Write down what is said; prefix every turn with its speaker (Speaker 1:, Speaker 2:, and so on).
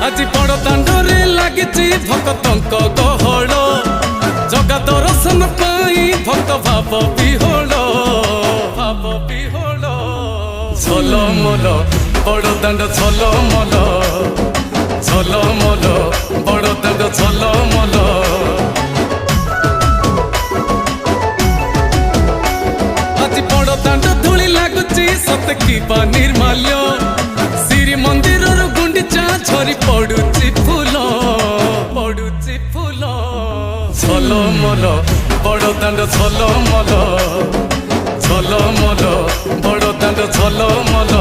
Speaker 1: आज बड़ दांडरे लागिची भक्तंक गहळ जगा दर्शन पाई भक्त भाव विहोल झलमल बड़ दांड झलमल झलमल बड़ दांड झलमल आज बड़ दांड धूली लागुची सत की निर्माल्य श्री मंदिर गुंडीचा झरी पड़ुची फूल झलमल बड़ दांड झलमल झलमल बड़ दांड झलमल।